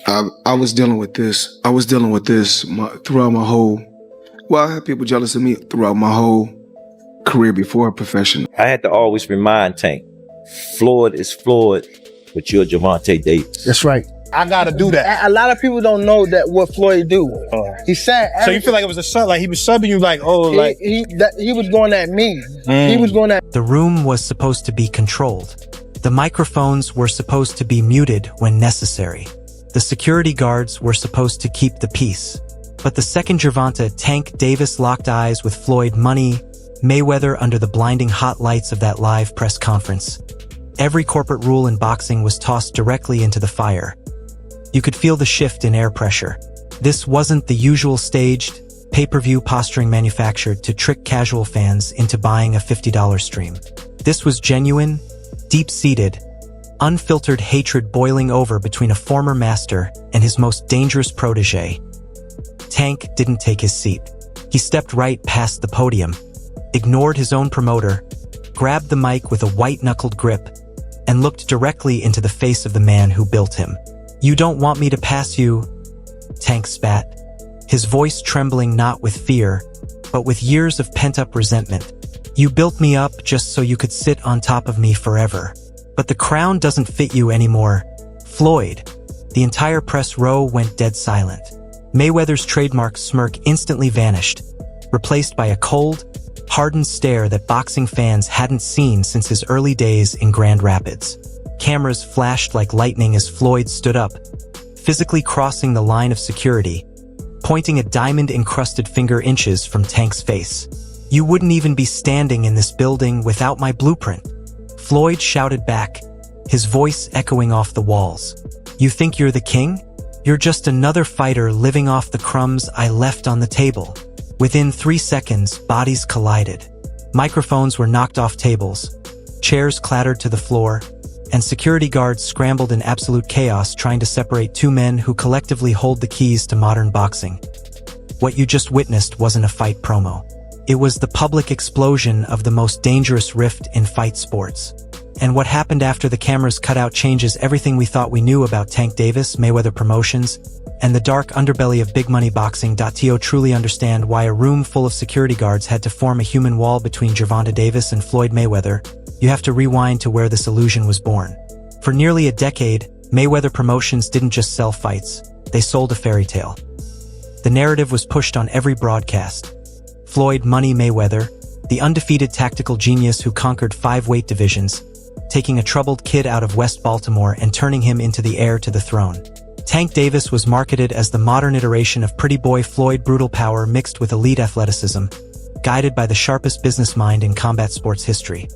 I was dealing with this. Throughout my whole. Well, I had people jealous of me throughout my whole career before professional. I had to always remind Tank, Floyd is Floyd, but you're Gervonta Davis. That's right. I gotta do that. A lot of people don't know that what Floyd do. He said. So you feel like it was a sub, like he was subbing you, like he was going at me. He was going at. The room was supposed to be controlled. The microphones were supposed to be muted when necessary. The security guards were supposed to keep the peace. But the second Gervonta Tank Davis locked eyes with Floyd Money Mayweather under the blinding hot lights of that live press conference, every corporate rule in boxing was tossed directly into the fire. You could feel the shift in air pressure. This wasn't the usual staged, pay-per-view posturing manufactured to trick casual fans into buying a $50 stream. This was genuine, deep-seated, unfiltered hatred boiling over between a former master and his most dangerous protege. Tank didn't take his seat. He stepped right past the podium, ignored his own promoter, grabbed the mic with a white-knuckled grip, and looked directly into the face of the man who built him. "You don't want me to pass you," Tank spat, his voice trembling not with fear, but with years of pent-up resentment. "You built me up just so you could sit on top of me forever. But the crown doesn't fit you anymore, Floyd." The entire press row went dead silent. Mayweather's trademark smirk instantly vanished, replaced by a cold, hardened stare that boxing fans hadn't seen since his early days in Grand Rapids. Cameras flashed like lightning as Floyd stood up, physically crossing the line of security, pointing a diamond-encrusted finger inches from Tank's face. "You wouldn't even be standing in this building without my blueprint," Floyd shouted back, his voice echoing off the walls. "You think you're the king? You're just another fighter living off the crumbs I left on the table." Within 3 seconds, bodies collided. Microphones were knocked off tables, chairs clattered to the floor, and security guards scrambled in absolute chaos trying to separate two men who collectively hold the keys to modern boxing. What you just witnessed wasn't a fight promo. It was the public explosion of the most dangerous rift in fight sports. And what happened after the cameras cut out changes everything we thought we knew about Tank Davis, Mayweather Promotions, and the dark underbelly of big money boxing. To truly understand why a room full of security guards had to form a human wall between Gervonta Davis and Floyd Mayweather, you have to rewind to where this illusion was born. For nearly a decade, Mayweather Promotions didn't just sell fights, they sold a fairy tale. The narrative was pushed on every broadcast. Floyd Money Mayweather, the undefeated tactical genius who conquered 5 weight divisions, taking a troubled kid out of West Baltimore and turning him into the heir to the throne. Tank Davis was marketed as the modern iteration of Pretty Boy Floyd, brutal power mixed with elite athleticism, guided by the sharpest business mind in combat sports history.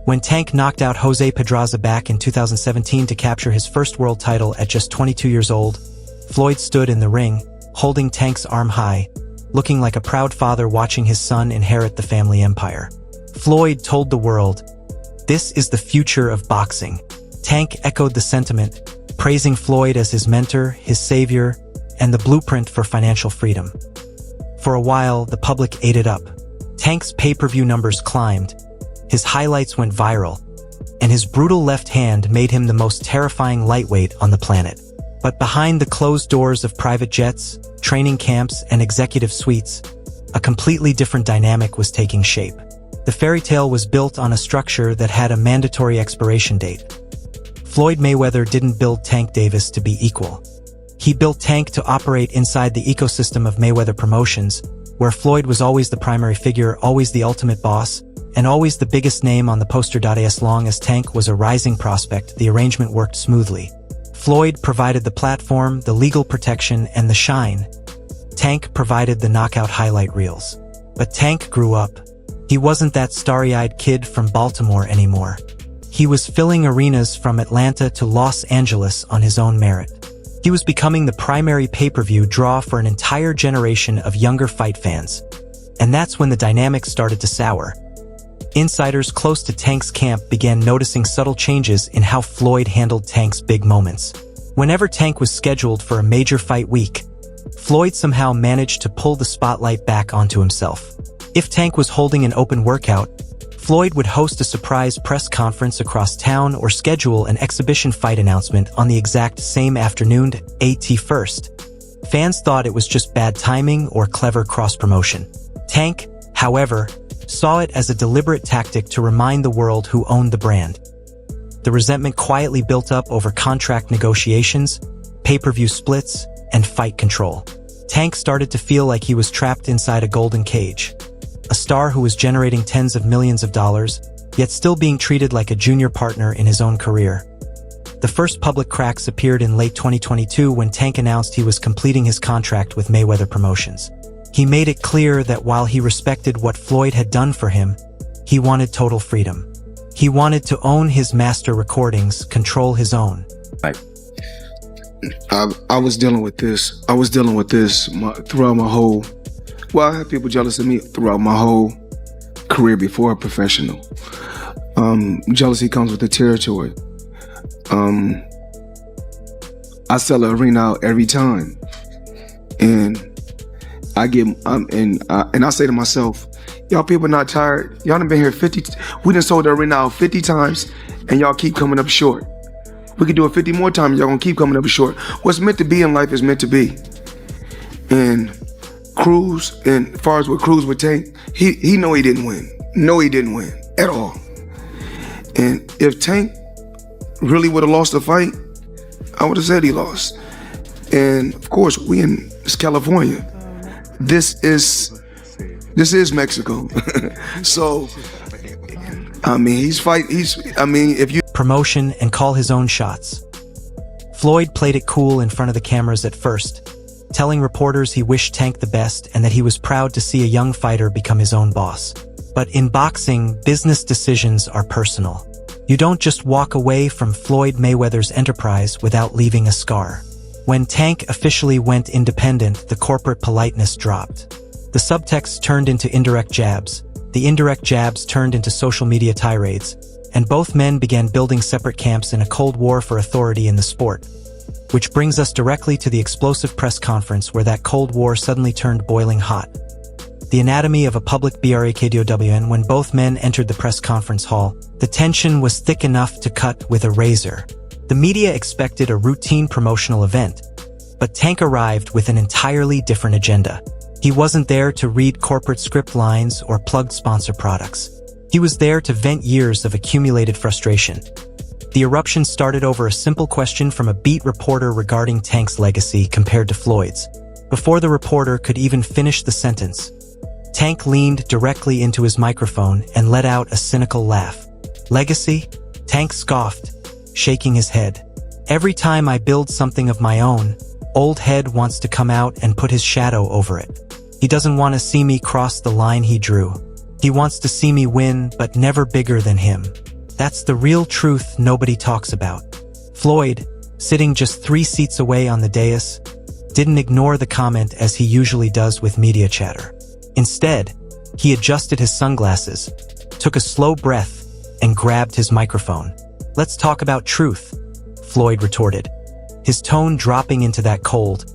When Tank knocked out Jose Pedraza back in 2017 to capture his first world title at just 22 years old, Floyd stood in the ring, holding Tank's arm high, looking like a proud father watching his son inherit the family empire. Floyd told the world, "This is the future of boxing." Tank echoed the sentiment, praising Floyd as his mentor, his savior, and the blueprint for financial freedom. For a while, the public ate it up. Tank's pay-per-view numbers climbed, his highlights went viral, and his brutal left hand made him the most terrifying lightweight on the planet. But behind the closed doors of private jets, training camps, and executive suites, a completely different dynamic was taking shape. The fairy tale was built on a structure that had a mandatory expiration date. Floyd Mayweather didn't build Tank Davis to be equal. He built Tank to operate inside the ecosystem of Mayweather Promotions, where Floyd was always the primary figure, always the ultimate boss, and always the biggest name on the poster. As long as Tank was a rising prospect, the arrangement worked smoothly. Floyd provided the platform, the legal protection, and the shine. Tank provided the knockout highlight reels. But Tank grew up. He wasn't that starry-eyed kid from Baltimore anymore. He was filling arenas from Atlanta to Los Angeles on his own merit. He was becoming the primary pay-per-view draw for an entire generation of younger fight fans. And that's when the dynamics started to sour. Insiders close to Tank's camp began noticing subtle changes in how Floyd handled Tank's big moments. Whenever Tank was scheduled for a major fight week, Floyd somehow managed to pull the spotlight back onto himself. If Tank was holding an open workout, Floyd would host a surprise press conference across town or schedule an exhibition fight announcement on the exact same afternoon, At first. Fans thought it was just bad timing or clever cross-promotion. Tank, however, saw it as a deliberate tactic to remind the world who owned the brand. The resentment quietly built up over contract negotiations, pay-per-view splits, and fight control. Tank started to feel like he was trapped inside a golden cage. A star who was generating tens of millions of dollars, yet still being treated like a junior partner in his own career. The first public cracks appeared in late 2022 when Tank announced he was completing his contract with Mayweather Promotions. He made it clear that while he respected what Floyd had done for him, he wanted total freedom. He wanted to own his master recordings, control his own. I was dealing with this. Throughout my whole. Well, I had people jealous of me throughout my whole career before a professional. Jealousy comes with the territory. I sell an arena out every time, and I say to myself, y'all people not tired? Y'all done been here 50. We done sold the arena out 50 times, and y'all keep coming up short. We could do it 50 more times. Y'all gonna keep coming up short. What's meant to be in life is meant to be. And Cruz, and as far as what Cruz would take, he know he didn't win. No, he didn't win at all. And if Tank really would have lost the fight, I would have said he lost. And of course, it's California. This is Mexico. So, if you Promotion and call his own shots. Floyd played it cool in front of the cameras at first, telling reporters he wished Tank the best and that he was proud to see a young fighter become his own boss. But in boxing, business decisions are personal. You don't just walk away from Floyd Mayweather's enterprise without leaving a scar. When Tank officially went independent, the corporate politeness dropped. The subtext turned into indirect jabs. The indirect jabs turned into social media tirades. And both men began building separate camps in a cold war for authority in the sport. Which brings us directly to the explosive press conference where that cold war suddenly turned boiling hot. The anatomy of a public BRAKDOWN. When both men entered the press conference hall, the tension was thick enough to cut with a razor. The media expected a routine promotional event, but Tank arrived with an entirely different agenda. He wasn't there to read corporate script lines or plug sponsor products. He was there to vent years of accumulated frustration. The eruption started over a simple question from a beat reporter regarding Tank's legacy compared to Floyd's. Before the reporter could even finish the sentence, Tank leaned directly into his microphone and let out a cynical laugh. Legacy? Tank scoffed, shaking his head. Every time I build something of my own, old head wants to come out and put his shadow over it. He doesn't want to see me cross the line he drew. He wants to see me win, but never bigger than him. That's the real truth nobody talks about. Floyd, sitting just 3 seats away on the dais, didn't ignore the comment as he usually does with media chatter. Instead, he adjusted his sunglasses, took a slow breath, and grabbed his microphone. "Let's talk about truth," Floyd retorted, his tone dropping into that cold,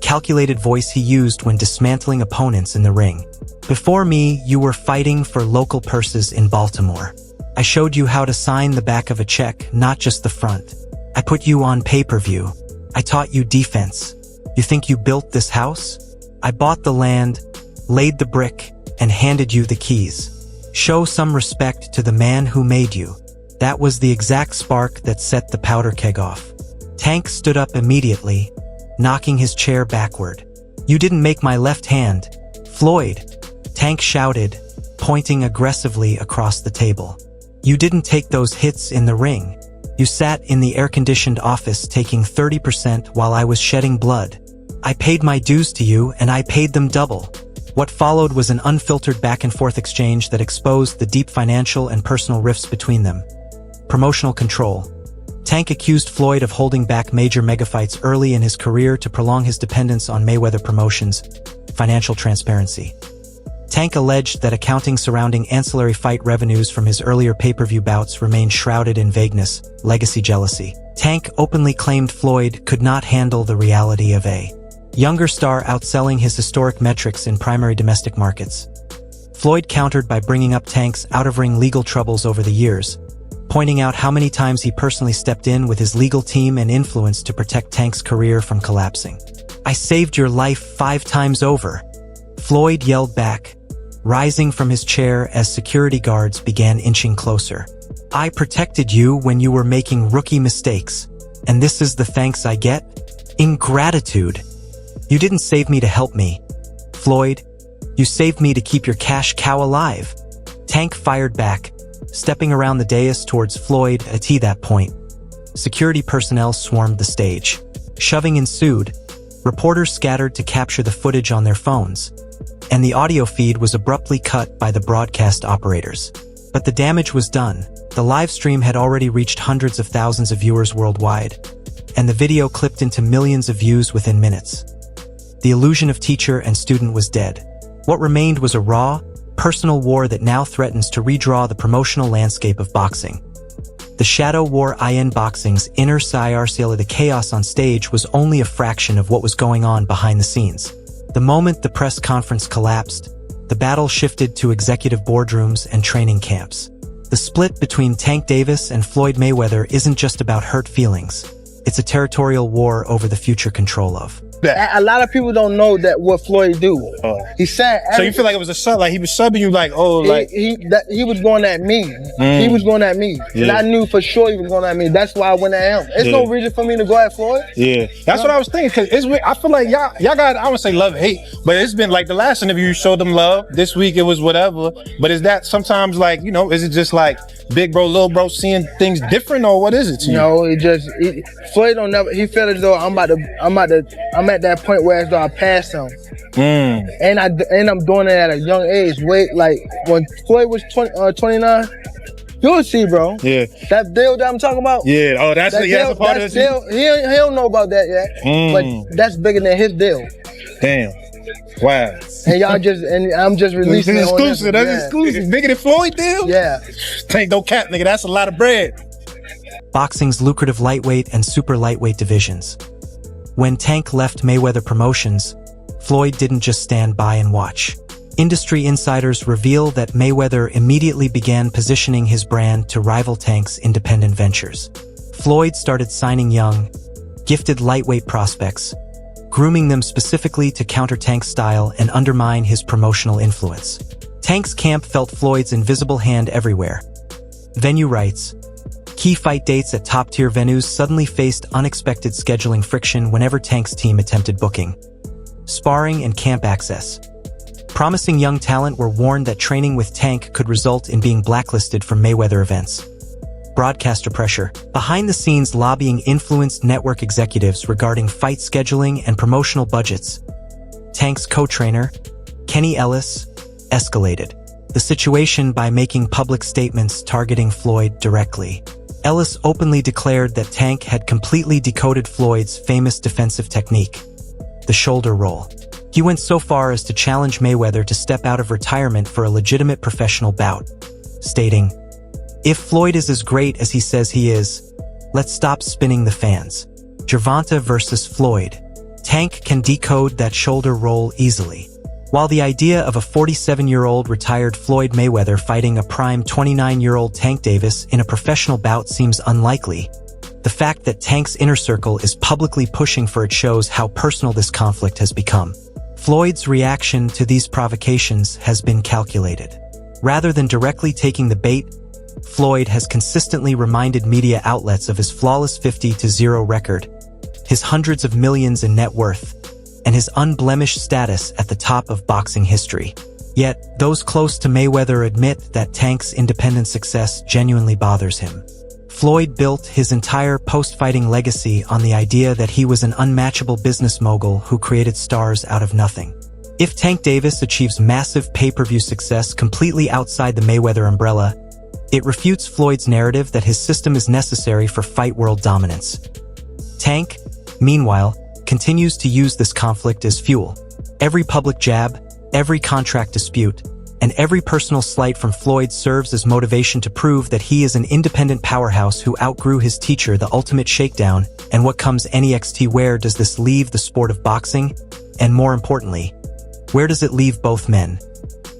calculated voice he used when dismantling opponents in the ring. "Before me, you were fighting for local purses in Baltimore. I showed you how to sign the back of a check, not just the front. I put you on pay-per-view. I taught you defense. You think you built this house? I bought the land, laid the brick, and handed you the keys. Show some respect to the man who made you." That was the exact spark that set the powder keg off. Tank stood up immediately, knocking his chair backward. "You didn't make my left hand, Floyd," Tank shouted, pointing aggressively across the table. "You didn't take those hits in the ring. You sat in the air-conditioned office taking 30% while I was shedding blood. I paid my dues to you, and I paid them double." What followed was an unfiltered back-and-forth exchange that exposed the deep financial and personal rifts between them. Promotional control. Tank accused Floyd of holding back major megafights early in his career to prolong his dependence on Mayweather Promotions. Financial transparency. Tank alleged that accounting surrounding ancillary fight revenues from his earlier pay-per-view bouts remained shrouded in vagueness, legacy jealousy. Tank openly claimed Floyd could not handle the reality of a younger star outselling his historic metrics in primary domestic markets. Floyd countered by bringing up Tank's out-of-ring legal troubles over the years, pointing out how many times he personally stepped in with his legal team and influence to protect Tank's career from collapsing. "I saved your life 5 times over," Floyd yelled back, rising from his chair as security guards began inching closer. "I protected you when you were making rookie mistakes, and this is the thanks I get? Ingratitude. You didn't save me to help me, Floyd. You saved me to keep your cash cow alive." Tank fired back, stepping around the dais towards Floyd at that point. Security personnel swarmed the stage. Shoving ensued. Reporters scattered to capture the footage on their phones, and the audio feed was abruptly cut by the broadcast operators. But the damage was done. The live stream had already reached hundreds of thousands of viewers worldwide, and the video clipped into millions of views within minutes. The illusion of teacher and student was dead. What remained was a raw, personal war that now threatens to redraw the promotional landscape of boxing. The shadow war in boxing's inner circle. The chaos on stage was only a fraction of what was going on behind the scenes. The moment the press conference collapsed, the battle shifted to executive boardrooms and training camps. The split between Tank Davis and Floyd Mayweather isn't just about hurt feelings. It's a territorial war over the future control of. A lot of people don't know that what Floyd do. He said. So you feel like it was a sub, like he was subbing you, like, oh, like he was going at me. He was going at me, and I knew for sure he was going at me. That's why I went at him. There's no reason for me to go at Floyd. Yeah, that's what I was thinking. Cause it's, I feel like y'all got, I wouldn't say love hate, but it's been like the last interview you showed them love. This week it was whatever. But is that sometimes like, you know, is it just like big bro, little bro seeing things different, or what is it to you? No, Floyd don't never. He felt as though I'm at that point where as though I passed him. And I'm doing it at a young age. Wait, like when Floyd was 29, you'll see, bro. Yeah. That deal that I'm talking about. Yeah. Oh, that's a part of the deal. He don't know about that yet. But that's bigger than his deal. Damn. Wow. And I'm just releasing it's it. Exclusive. That's exclusive. Bigger than Floyd deal? Yeah. Ain't no cap, nigga. That's a lot of bread. Boxing's lucrative lightweight and super lightweight divisions. When Tank left Mayweather Promotions, Floyd didn't just stand by and watch. Industry insiders reveal that Mayweather immediately began positioning his brand to rival Tank's independent ventures. Floyd started signing young, gifted lightweight prospects, grooming them specifically to counter Tank's style and undermine his promotional influence. Tank's camp felt Floyd's invisible hand everywhere. Venue rights, key fight dates at top-tier venues suddenly faced unexpected scheduling friction whenever Tank's team attempted booking. Sparring and camp access. Promising young talent were warned that training with Tank could result in being blacklisted from Mayweather events. Broadcaster pressure. Behind-the-scenes lobbying influenced network executives regarding fight scheduling and promotional budgets. Tank's co-trainer, Kenny Ellis, escalated the situation by making public statements targeting Floyd directly. Ellis openly declared that Tank had completely decoded Floyd's famous defensive technique, the shoulder roll. He went so far as to challenge Mayweather to step out of retirement for a legitimate professional bout, stating, "If Floyd is as great as he says he is, let's stop spinning the fans." Gervonta versus Floyd. Tank can decode that shoulder roll easily. While the idea of a 47-year-old retired Floyd Mayweather fighting a prime 29-year-old Tank Davis in a professional bout seems unlikely, the fact that Tank's inner circle is publicly pushing for it shows how personal this conflict has become. Floyd's reaction to these provocations has been calculated. Rather than directly taking the bait, Floyd has consistently reminded media outlets of his flawless 50-0 record, his hundreds of millions in net worth, and his unblemished status at the top of boxing history. Yet, those close to Mayweather admit that Tank's independent success genuinely bothers him. Floyd built his entire post-fighting legacy on the idea that he was an unmatchable business mogul who created stars out of nothing. If Tank Davis achieves massive pay-per-view success completely outside the Mayweather umbrella, it refutes Floyd's narrative that his system is necessary for fight world dominance. Tank, meanwhile, continues to use this conflict as fuel. Every public jab, every contract dispute, and every personal slight from Floyd serves as motivation to prove that he is an independent powerhouse who outgrew his teacher, the ultimate shakedown. And what comes next? Where does this leave the sport of boxing? And more importantly, where does it leave both men?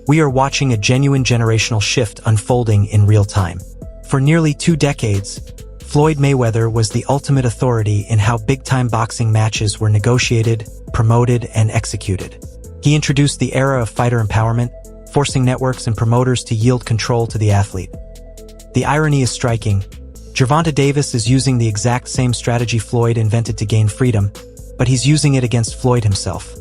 We are watching a genuine generational shift unfolding in real time. For nearly 2 decades, Floyd Mayweather was the ultimate authority in how big-time boxing matches were negotiated, promoted, and executed. He introduced the era of fighter empowerment, forcing networks and promoters to yield control to the athlete. The irony is striking. Gervonta Davis is using the exact same strategy Floyd invented to gain freedom, but he's using it against Floyd himself.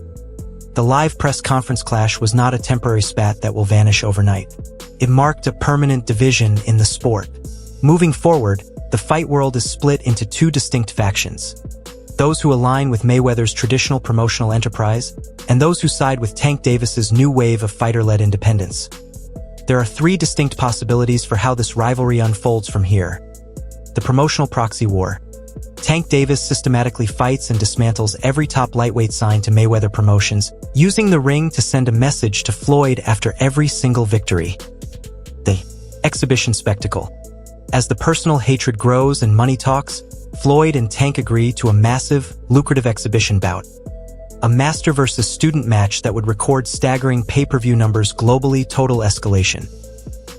The live press conference clash was not a temporary spat that will vanish overnight. It marked a permanent division in the sport. Moving forward, the fight world is split into 2 distinct factions. Those who align with Mayweather's traditional promotional enterprise, and those who side with Tank Davis's new wave of fighter-led independence. There are 3 distinct possibilities for how this rivalry unfolds from here. The promotional proxy war. Tank Davis systematically fights and dismantles every top lightweight signed to Mayweather Promotions, using the ring to send a message to Floyd after every single victory. The exhibition spectacle. As the personal hatred grows and money talks, Floyd and Tank agree to a massive, lucrative exhibition bout. A master versus student match that would record staggering pay-per-view numbers globally. Total escalation.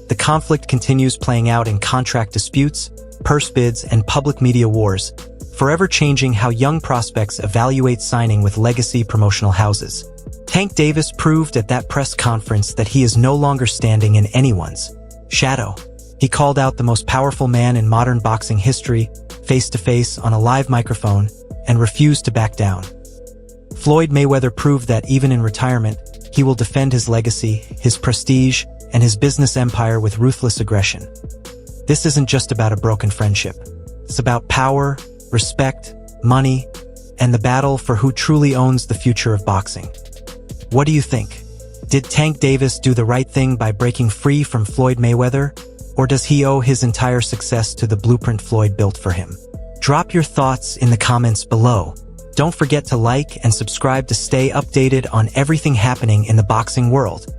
The conflict continues playing out in contract disputes, purse bids, and public media wars, forever changing how young prospects evaluate signing with legacy promotional houses. Tank Davis proved at that press conference that he is no longer standing in anyone's shadow. He called out the most powerful man in modern boxing history, face-to-face on a live microphone, and refused to back down. Floyd Mayweather proved that even in retirement, he will defend his legacy, his prestige, and his business empire with ruthless aggression. This isn't just about a broken friendship. It's about power, respect, money, and the battle for who truly owns the future of boxing. What do you think? Did Tank Davis do the right thing by breaking free from Floyd Mayweather? Or does he owe his entire success to the blueprint Floyd built for him? Drop your thoughts in the comments below. Don't forget to like and subscribe to stay updated on everything happening in the boxing world.